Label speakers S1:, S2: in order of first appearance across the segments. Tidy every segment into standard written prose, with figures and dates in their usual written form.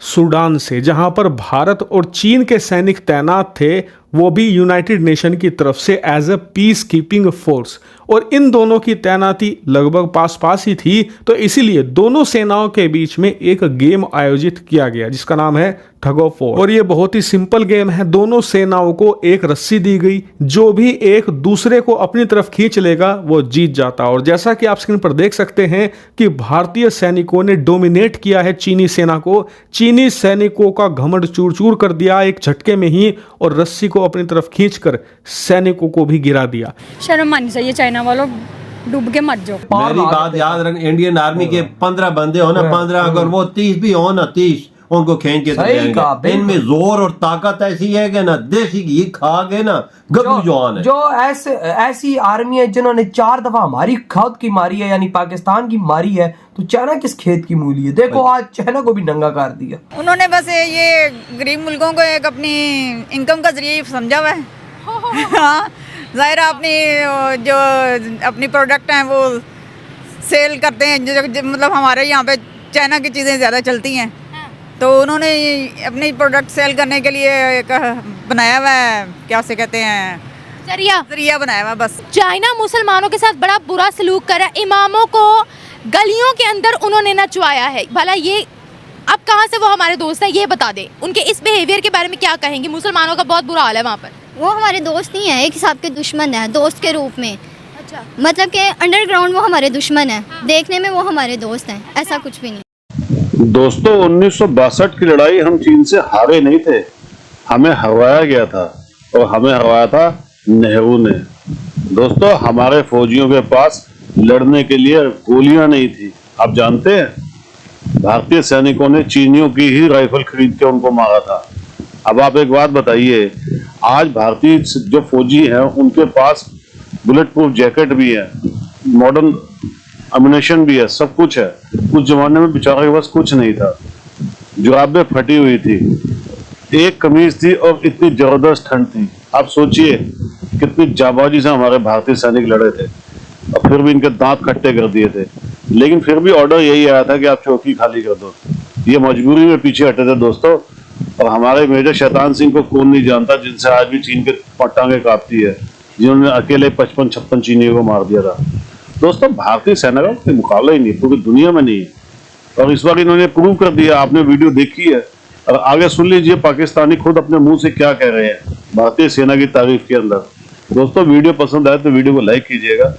S1: Sudan से, जहां पर भारत और चीन के सैनिक तैनात थे, वो भी यूनाइटेड नेशन की तरफ से as a peace keeping force. और इन दोनों की तैनाती लगभग पास पास ही थी, तो इसीलिए दोनों सेनाओं के बीच में एक गेम आयोजित किया गया जिसका नाम है ठग ऑफ वॉर। और ये बहुत ही सिंपल गेम है। दोनों सेनाओं को एक रस्सी दी गई, जो भी एक दूसरे को अपनी तरफ खींच लेगा वो जीत जाता। और जैसा कि आप स्क्रीन पर देख सकते हैं कि भारतीय सैनिकों ने डोमिनेट किया है चीनी सेना को। चीनी सैनिकों का घमंड चूर चूर कर दिया एक झटके में ही, और रस्सी को अपनी तरफ खींचकर सैनिकों को भी गिरा दिया।
S2: शर्म आनी चाहिए, चाइना वालों डूब के मर जाओ।
S3: मेरी बात याद रख, इंडियन आर्मी के 15 बंदे हो ना, 15 अगर वो 30 भी हो ना, 30 उनको खींच के जाएंगे। इनमें जोर और ताकत ऐसी है कि ना देसी घी खा के ना गब्बू जवान है।
S4: जो ऐसी आर्मी है जिन्होंने 4 दफा हमारी खुद की मारी है, यानी पाकिस्तान की मारी है, तो चाइना किस खेत की मूली है। देखो आज चाइना को भी नंगा कर दिया
S5: उन्होंने। बस ये गरीब मुल्कों को एक अपनी इनकम का जरिए समझा हुआ है। हाँ, जाहिर अपनी जो अपनी प्रोडक्ट हैं वो सेल करते हैं, जो मतलब हमारे यहाँ पे चाइना की चीज़ें ज़्यादा चलती हैं, तो उन्होंने अपनी प्रोडक्ट सेल करने के लिए एक बनाया हुआ है, क्या उसे कहते हैं, जरिया बनाया हुआ। बस
S6: चाइना मुसलमानों के साथ बड़ा बुरा सलूक कर रहा है। इमामों को गलियों के अंदर उन्होंने नचवाया है। भला ये अब कहाँ से वो हमारे दोस्त है, ये बता दे। उनके इस बिहेवियर के बारे में क्या कहेंगे? मुसलमानों का बहुत बुरा हाल है वहाँ पर।
S7: वो हमारे दोस्त नहीं है, एक हिसाब के दुश्मन है, दोस्त के रूप में। अच्छा, मतलब कि अंडरग्राउंड वो हमारे दुश्मन है, देखने में वो हमारे दोस्त हैं, ऐसा कुछ भी नहीं।
S8: दोस्तों 1962 की लड़ाई हम चीन से हारे नहीं थे, हमें हरवाया गया था, और हमें हरवाया था नेहरू ने। दोस्तों हमारे फौजियों के पास लड़ने के लिए गोलियां नहीं थी। आप जानते हैं भारतीय सैनिकों ने चीनियों की ही राइफल खरीद के उनको मारा था। अब आप एक बात बताइए, आज भारतीय जो फौजी हैं उनके पास बुलेट प्रूफ जैकेट भी है, मॉडर्न अम्युनिशन भी है, सब कुछ है। उस जमाने में बेचारे के पास कुछ नहीं था, जुराबें फटी हुई थी, एक कमीज थी और इतनी जबरदस्त ठंड थी। आप सोचिए कितनी जाबाजी से हमारे भारतीय सैनिक लड़े थे, और फिर भी इनके दांत खट्टे कर दिए थे। लेकिन फिर भी ऑर्डर यही आया था कि आप चौकी खाली कर दो। ये मजबूरी में पीछे हटे थे दोस्तों। और हमारे मेजर शैतान सिंह को कौन नहीं जानता, जिनसे आज भी चीन के टांगे कांपती है, जिन्होंने अकेले 55-56 चीनियों को मार दिया था। दोस्तों भारतीय सेना का कोई मुकाबला ही नहीं, पूरी दुनिया में नहीं है, और इस बार इन्होंने प्रूव कर दिया। आपने वीडियो देखी है, और आगे सुन लीजिए पाकिस्तानी खुद अपने मुंह से क्या कह रहे हैं भारतीय सेना की तारीफ के अंदर। दोस्तों वीडियो पसंद आए तो वीडियो को लाइक कीजिएगा,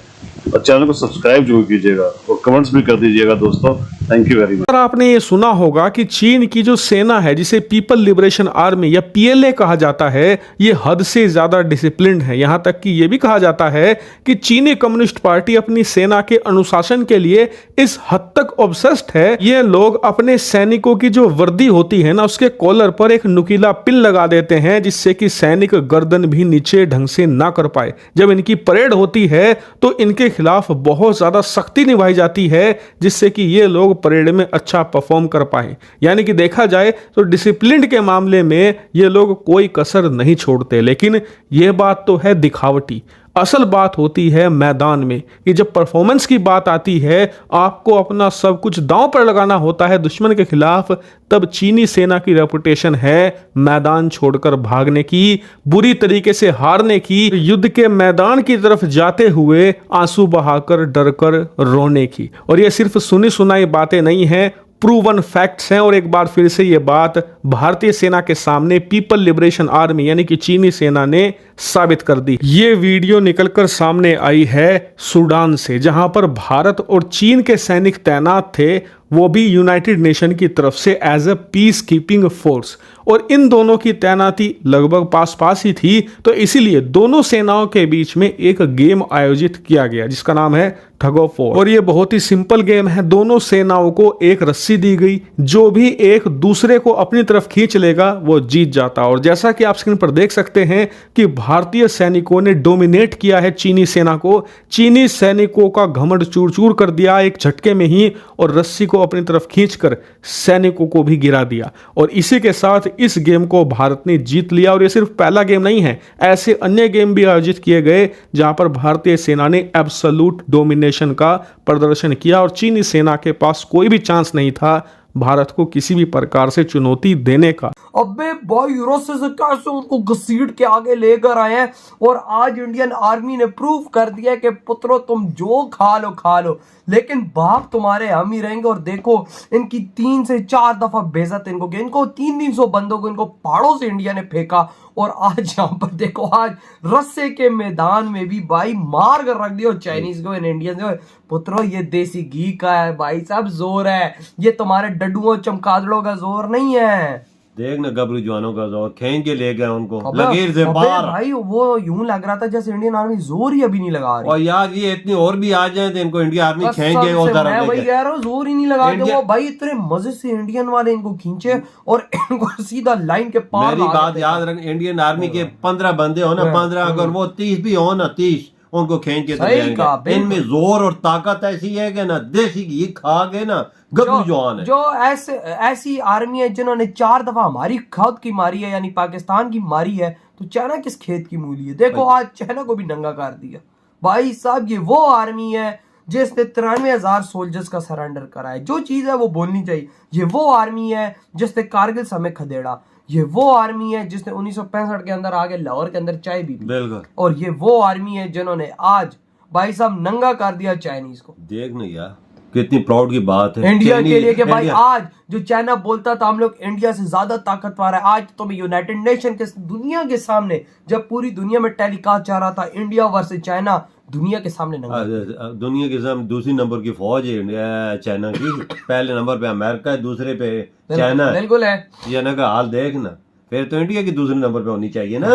S8: और चैनल को सब्सक्राइब जरूर कीजिएगा, और कमेंट्स भी कर दीजिएगा दोस्तों। Thank you very much.
S1: आपने ये सुना होगा कि चीन की जो सेना है, जिसे पीपल लिबरेशन आर्मी या पीएलए कहा जाता है, ये हद से ज्यादा डिसिप्लिन्ड है। यहां तक कि ये भी कहा जाता है कि चीनी कम्युनिस्ट पार्टी अपनी सेना के अनुशासन के लिए इस हद तक ऑब्सेस्ड है, ये लोग अपने सैनिकों की जो वर्दी होती है ना, उसके कॉलर पर एक नुकीला पिन लगा देते हैं, जिससे कि सैनिक गर्दन भी नीचे ढंग से ना कर पाए। जब इनकी परेड होती है तो इनके खिलाफ बहुत ज्यादा सख्ती निभाई जाती है, जिससे कि ये लोग परेड में अच्छा परफॉर्म कर पाए। यानी कि देखा जाए तो डिसिप्लिन के मामले में ये लोग कोई कसर नहीं छोड़ते। लेकिन यह बात तो है दिखावटी, असल बात होती है मैदान में। कि जब परफॉर्मेंस की बात आती है, आपको अपना सब कुछ दांव पर लगाना होता है दुश्मन के खिलाफ, तब चीनी सेना की रेपुटेशन है मैदान छोड़कर भागने की, बुरी तरीके से हारने की, युद्ध के मैदान की तरफ जाते हुए आंसू बहाकर डरकर रोने की। और ये सिर्फ सुनी सुनाई बातें नहीं हैं, प्रूवन फैक्ट्स हैं। और एक बार फिर से ये बात भारतीय सेना के सामने पीपल लिबरेशन आर्मी यानी कि चीनी सेना ने साबित कर दी। ये वीडियो निकलकर सामने आई है सूडान से, जहां पर भारत और चीन के सैनिक तैनात थे, वो भी यूनाइटेड नेशन की तरफ से as a peace keeping force. और इन दोनों की तैनाती लगभग पास पास ही थी, तो इसीलिए दोनों सेनाओं के बीच में एक गेम आयोजित किया गया जिसका नाम है ठग ऑफ वॉर। और ये बहुत ही सिंपल गेम है। दोनों सेनाओं को एक रस्सी दी गई, जो भी एक दूसरे को अपनी तरफ खींच लेगा वो जीत जाता। और जैसा कि आप स्क्रीन पर देख सकते हैं कि भारतीय सैनिकों ने डोमिनेट किया है चीनी सेना को। चीनी सैनिकों का घमंड चूर चूर कर दिया एक झटके में ही, और रस्सी को अपनी तरफ खींचकर सैनिकों को भी गिरा दिया। और इसी के साथ इस गेम को भारत ने जीत लिया। और ये सिर्फ पहला गेम नहीं है, ऐसे अन्य गेम भी आयोजित किए गए जहां पर भारतीय सेना ने एब्सोल्यूट डोमिनेशन का प्रदर्शन किया, और चीनी सेना के पास कोई भी चांस नहीं था भारत को किसी भी प्रकार से चुनौती देने का।
S4: अबे भाई रस्से से कैसे उनको घसीट के आगे लेकर आए हैं और आज इंडियन आर्मी ने प्रूव कर दिया कि पुत्रो तुम जो खा लो लेकिन बाप तुम्हारे हम ही रहेंगे। और देखो इनकी 3 से 4 दफा बेइज्जत इनको किया, इनको 300 बंदों को इनको पहाड़ों से इंडिया ने फेंका और आज यहाँ पर देखो आज रस्से के मैदान में भी भाई मार कर रख दिया चाइनीज को इन इंडियन को। पुत्रो ये देसी घी का है भाई साहब जोर है, ये तुम्हारे डड्डुओं चमकादड़ों का जोर नहीं है।
S3: देख ना गबरू जवानों का जोर, खींच के ले गए उनको
S4: अबे-
S3: लकीर से
S4: अबे
S3: बाहर।
S4: भाई वो यूं लग रहा था जैसे इंडियन आर्मी जोर ही अभी नहीं लगा रही।
S3: और यार ये इतनी और भी आ जाए तो इनको इंडिया आर्मी
S4: कसम
S3: खींच के
S4: से
S3: उधर
S4: मैं वही
S3: लेके।
S4: कह रहा हूँ जोर ही नहीं लगा रहे
S3: इंडिया-
S4: वो भाई इतने मजे से इंडियन वाले इनको खींचे और इनको सीधा लाइन के पार
S3: मेरी
S4: ला
S3: बात
S4: देते।
S3: याद रख, इंडियन आर्मी के 15 बंदे हो ना, 15 अगर वो 30 भी हो ना, 30 उनको खींच के
S4: सही
S3: चले
S4: कहा,
S3: जाएंगे। इनमें जोर और ताकत ऐसी है कि ना देसी घी खा के ना गबरू जवान है।
S4: जो ऐसी आर्मी है जिन्होंने 4 दफा हमारी खुद की मारी है यानी पाकिस्तान की मारी है, तो चाइना किस खेत की मूली है। देखो आज चाइना को भी नंगा कर दिया भाई साहब। ये वो आर्मी है जिसने 93,000 सोल्जर्स का सरेंडर करा है। जो चीज है वो बोलनी चाहिए। ये वो आर्मी है जिसने कारगिल समय खदेड़ा। ये वो आर्मी है जिसने 1965 के अंदर आगे लाहौर के अंदर चाय भी पी।
S3: बिल्कुल।
S4: और ये वो आर्मी है जिन्होंने आज भाई साहब नंगा कर दिया चाइनीज को।
S3: देख ना यार कितनी प्राउड की बात है
S4: इंडिया के लिए कि भाई
S3: इंडिया-
S4: आज जो चाइना बोलता था हम लोग इंडिया से ज्यादा ताकतवर है, आज तो यूनाइटेड नेशन के दुनिया के सामने जब पूरी दुनिया में टेलीकास्ट जा रहा था इंडिया वर्सेस चाइना, दुनिया के सामने नंगा।
S3: दुनिया के सामने दूसरी नंबर की फौज है इंडिया चाइना की। पहले नंबर पे अमेरिका है, दूसरे पे चाइना है।
S4: बिल्कुल है
S3: चाइना का हाल देख ना, फिर तो इंडिया की दूसरे नंबर पे होनी चाहिए ना।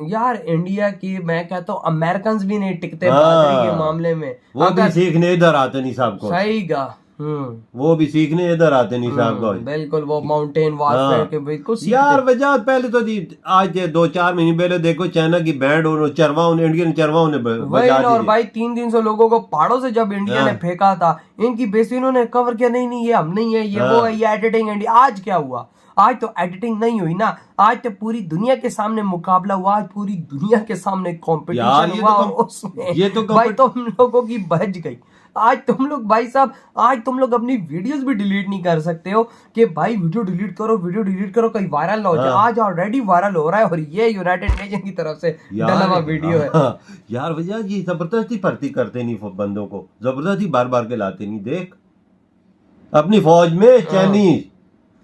S4: यार। इंडिया की मैं कहता हूँ अमेरिकन भी नहीं टिकते
S3: हाँ।
S4: बहादुरी के मामले में।
S3: वो भी सीखने इधर आते नहीं साहब को।
S4: सही गा।
S3: वो भी सीखने इधर आते नहीं साहब को।
S4: बिल्कुल वो माउंटेन वारफेयर के बिल्कुल सीखते।
S3: यार वजह पहले तो जी आज 2-4 महीने पहले देखो चाइना की बैंड और चरवाओं ने, इंडियन चरवाओं ने
S4: वही
S3: बजा
S4: ना। और
S3: दी।
S4: भाई 300 लोगों को पहाड़ों से जब इंडिया ने फेंका था, इनकी बेसिस इन्होंने कवर किया, नहीं ये हम नहीं है, ये वो है, ये एडिटिंग इंडिया। आज क्या हुआ? आज तो एडिटिंग नहीं हुई ना, आज तो पूरी दुनिया के सामने मुकाबला हुआ, आज पूरी दुनिया के सामने कंपटीशन हुआ और उसमें
S3: ये तो
S4: भाई तुम लोगों की बच गई। आज तुम लोग भाई साहब, आज तुम लोग अपनी वीडियोस भी डिलीट नहीं कर सकते हो कि भाई वीडियो डिलीट करो कहीं वायरल ना हो जाए। आज ऑलरेडी वायरल हो रहा है और ये यूनाइटेड नेशन की तरफ से डला हुआ वीडियो है।
S3: यार भैया जी जबरदस्ती भर्ती करते नहीं बंदों को, जबरदस्ती बार बार के लाते नहीं। देख अपनी फौज में चाइनीज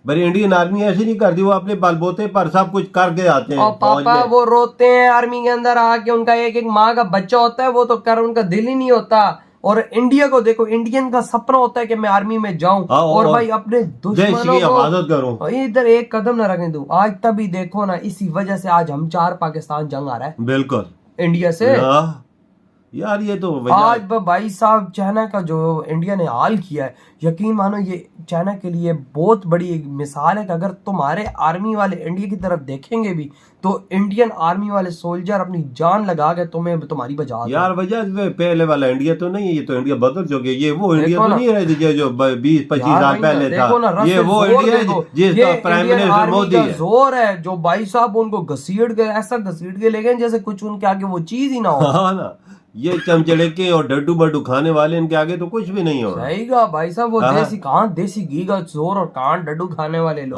S3: बड़ी इंडियन आर्मी ऐसी नहीं करती, वो अपने बलबोते पर सब कुछ करके आते हैं।
S4: और पापा वो रोते हैं आर्मी के अंदर आके, उनका एक एक माँ का बच्चा होता है वो तो कर उनका दिल ही नहीं होता। और इंडिया को देखो, इंडियन का सपना होता है कि मैं आर्मी में जाऊं और भाई अपने दुश्मनों
S3: की हिफाजत करूं,
S4: को इधर एक कदम ना रखने दूं। आज तभी देखो ना, इसी वजह से आज हम 4 पाकिस्तान जंग आ रहा है
S3: बिल्कुल
S4: इंडिया से।
S3: यार ये तो
S4: आज भाई साहब चाइना का जो इंडिया ने हाल किया है, यकीन मानो ये चाइना के लिए बहुत बड़ी एक मिसाल है कि अगर तुम्हारे आर्मी वाले इंडिया की तरफ देखेंगे भी तो इंडियन आर्मी वाले सोल्जर अपनी जान लगा के तुम्हें तुम्हारी बचा दें।
S3: यार वजह पहले वाला इंडिया तो नहीं है, ये तो इंडिया बदल चुके। ये वो इंडिया
S4: देखो
S3: तो
S4: ना।
S3: नहीं रहे जो 20-25
S4: यार
S3: साल
S4: भाई ना,
S3: पहले
S4: देखो ना,
S3: था।
S4: रस्ते
S3: ये वो
S4: जोर
S3: इंडिया
S4: देखो,
S3: है जिसका
S4: ये
S3: prime
S4: Indian
S3: minister
S4: army
S3: Modi
S4: का
S3: है।
S4: जोर है जो भाई साहब उनको घसीट के ऐसा घसीट के ले गए जैसे कुछ उनके आगे वो चीज ही ना हो।
S3: हाँ ना, ये चमचड़के और डड्डू बड्डू खाने वाले इनके आगे तो कुछ भी नहीं हो।
S4: सही कहा भाई साहब, वो देसी घी का जोर और कान डड्डू खाने वाले लोग।